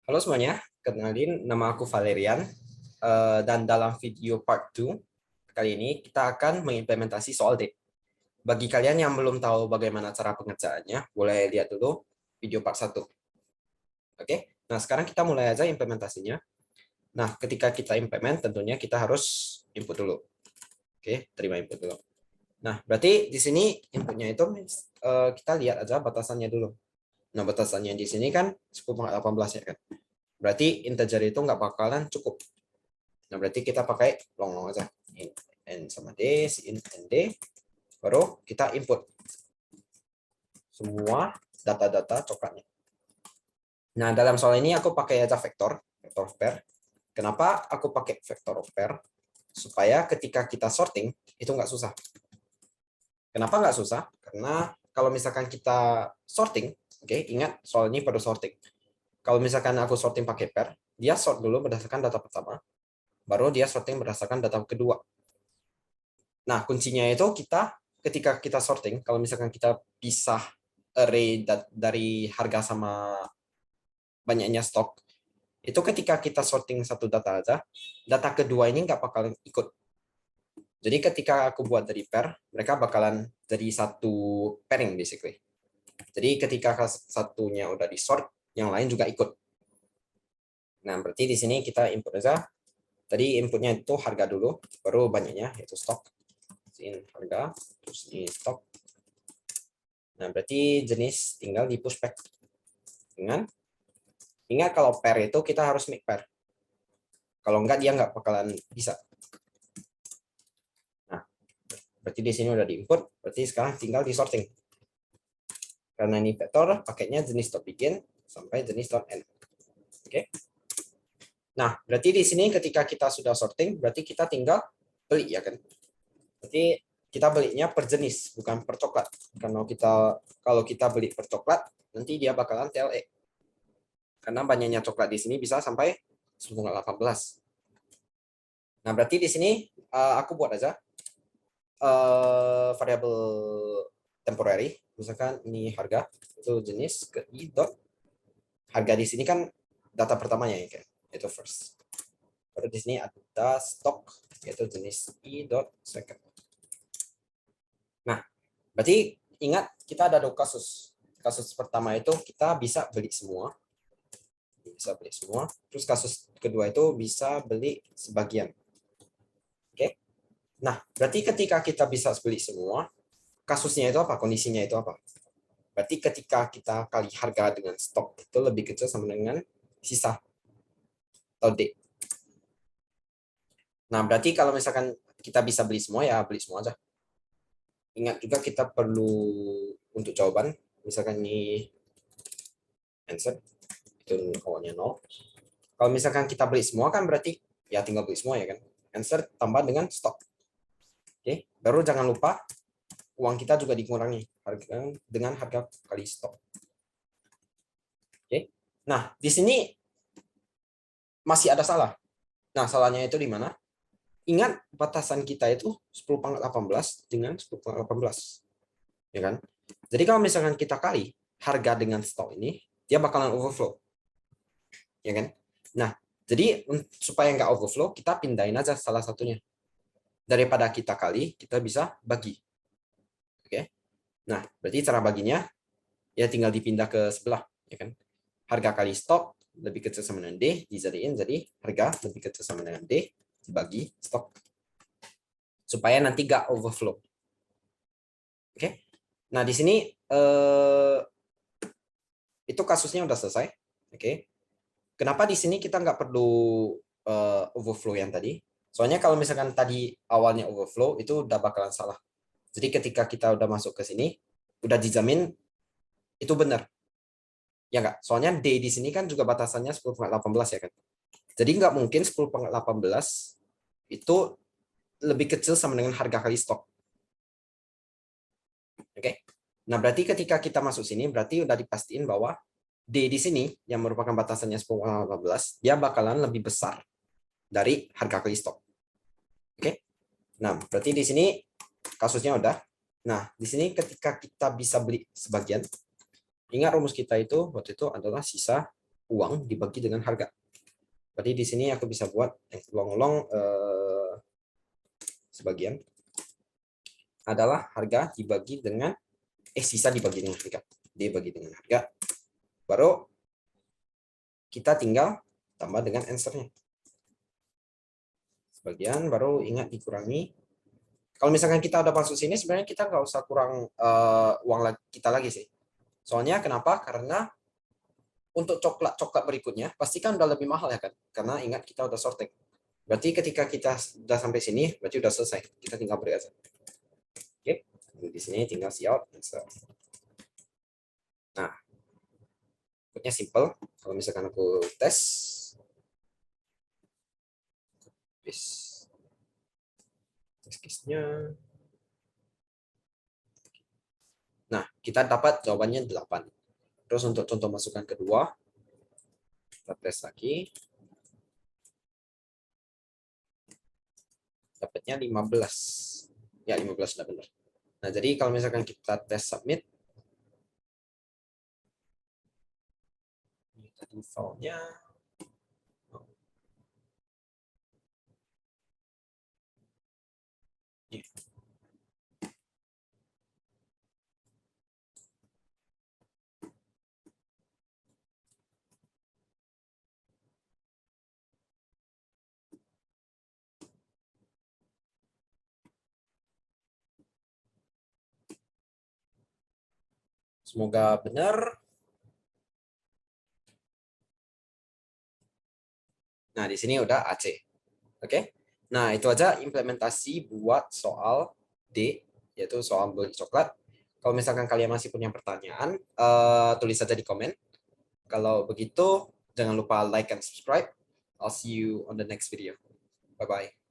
Halo semuanya, kenalin nama aku Valerian dan dalam video part 2 kali ini kita akan mengimplementasi soal D. Bagi kalian yang belum tahu bagaimana cara pengerjaannya, boleh lihat dulu video part 1. Oke, nah sekarang kita mulai aja implementasinya. Nah, ketika kita implement tentunya kita harus input dulu. Oke, terima input dulu. Nah, berarti di sini inputnya itu kita lihat aja batasannya dulu. Nah, batasannya di sini kan 10,18 ya kan. Berarti integer itu nggak bakalan cukup. Nah, berarti kita pakai long aja. N sama D, sin N D. Baru kita input semua data-data coklatnya. Nah, dalam soal ini aku pakai aja vektor of pair. Kenapa aku pakai vektor of pair? Supaya ketika kita sorting, itu nggak susah. Kenapa nggak susah? Karena kalau misalkan kita sorting, oke, ingat soal ini perlu sorting. Kalau misalkan aku sorting pakai pair, dia sort dulu berdasarkan data pertama, baru dia sorting berdasarkan data kedua. Nah, kuncinya itu kita ketika kita sorting, kalau misalkan kita pisah array dari harga sama banyaknya stok, itu ketika kita sorting satu data aja, data kedua ini nggak bakalan ikut. Jadi ketika aku buat dari pair, mereka bakalan jadi satu pairing basically. Jadi ketika satunya udah di sort, yang lain juga ikut. Nah, berarti di sini kita input aja. Tadi inputnya itu harga dulu, baru banyaknya yaitu stok. In harga, terus ini stok. Nah, berarti jenis tinggal di pushback. Dengan ingat kalau pair itu kita harus make pair. Kalau enggak dia nggak bakalan bisa. Nah, berarti di sini udah di input, berarti sekarang tinggal di sorting. Karena ini vektor, pakainya jenis dot begin sampai jenis dot end. Oke. Nah, berarti di sini ketika kita sudah sorting, berarti kita tinggal beli ya kan. Berarti kita belinya per jenis, bukan per coklat. Kalau kita beli per coklat, nanti dia bakalan TLE. Karena banyaknya coklat di sini bisa sampai 10,18. Nah, berarti di sini aku buat aja variabel temporary. Misalkan ini harga, itu jenis ke i dot. Harga di sini kan data pertamanya ya, kayak itu first. Baru di sini ada stok, yaitu jenis i dot second. Nah, berarti ingat kita ada dua kasus. Kasus pertama itu kita bisa beli semua. Terus kasus kedua itu bisa beli sebagian. Oke. Nah, berarti ketika kita bisa beli semua, kasusnya itu apa? Kondisinya itu apa? Berarti ketika kita kali harga dengan stok itu lebih kecil sama dengan sisa atau D. Nah, berarti kalau misalkan kita bisa beli semua, ya beli semua aja. Ingat juga kita perlu untuk jawaban, misalkan ini answer, itu awalnya 0. Kalau misalkan kita beli semua kan berarti ya tinggal beli semua ya kan. Answer tambah dengan stok. Oke, baru jangan lupa uang kita juga dikurangi dengan harga kali stok. Oke. Nah, di sini masih ada salah. Nah, salahnya itu di mana? Ingat batasan kita itu 10/18 dengan 10/18. Ya kan? Jadi kalau misalkan kita kali harga dengan stok ini, dia bakalan overflow. Ya kan? Nah, jadi supaya nggak overflow, kita pindahin aja salah satunya. Daripada kita kali, kita bisa bagi. Oke. Nah, berarti cara baginya ya tinggal dipindah ke sebelah, ya kan? Harga kali stok lebih kecil sama dengan D, dijadiin jadi harga lebih kecil sama dengan D dibagi stok. Supaya nanti nggak overflow. Oke. Nah, di sini itu kasusnya udah selesai. Oke. Kenapa di sini kita nggak perlu overflow yang tadi? Soalnya kalau misalkan tadi awalnya overflow, itu udah bakalan salah. Jadi ketika kita udah masuk ke sini, udah dijamin itu benar. Ya nggak? Soalnya D di sini kan juga batasannya 10/18 ya kan? Jadi nggak mungkin 10/18 itu lebih kecil sama dengan harga kali stok. Oke? Nah, berarti ketika kita masuk sini, berarti udah dipastiin bahwa D di sini, yang merupakan batasannya 10/18, dia bakalan lebih besar dari harga kali stok. Oke? Nah, berarti di sini kasusnya udah. Nah, di sini ketika kita bisa beli sebagian, ingat rumus kita itu waktu itu adalah sisa uang dibagi dengan harga. Berarti di sini aku bisa buat long sebagian adalah harga dibagi dengan sisa dibagi dengan harga. Dibagi dengan harga. Baru kita tinggal tambah dengan answer-nya. Sebagian baru ingat dikurangi. Kalau misalkan kita udah masuk sini, sebenarnya kita nggak usah kurang uang kita lagi sih. Soalnya kenapa? Karena untuk coklat berikutnya pasti kan udah lebih mahal ya kan? Karena ingat kita udah sorting. Berarti ketika kita sudah sampai sini, berarti udah selesai. Kita tinggal beri aja. Oke, di sini tinggal siap. Nah, berikutnya simple. Kalau misalkan aku tes, tes case-nya. Nah, kita dapat jawabannya 8. Terus untuk contoh masukan kedua, kita tes lagi. Dapatnya 15. Ya, 15 sudah benar. Nah, jadi kalau misalkan kita tes submit, ini tadi filenya. Semoga benar. Nah, di sini udah AC. Oke. Nah, itu aja implementasi buat soal D, yaitu soal beli coklat. Kalau misalkan kalian masih punya pertanyaan, tulis saja di komen. Kalau begitu, jangan lupa like and subscribe. I'll see you on the next video. Bye-bye.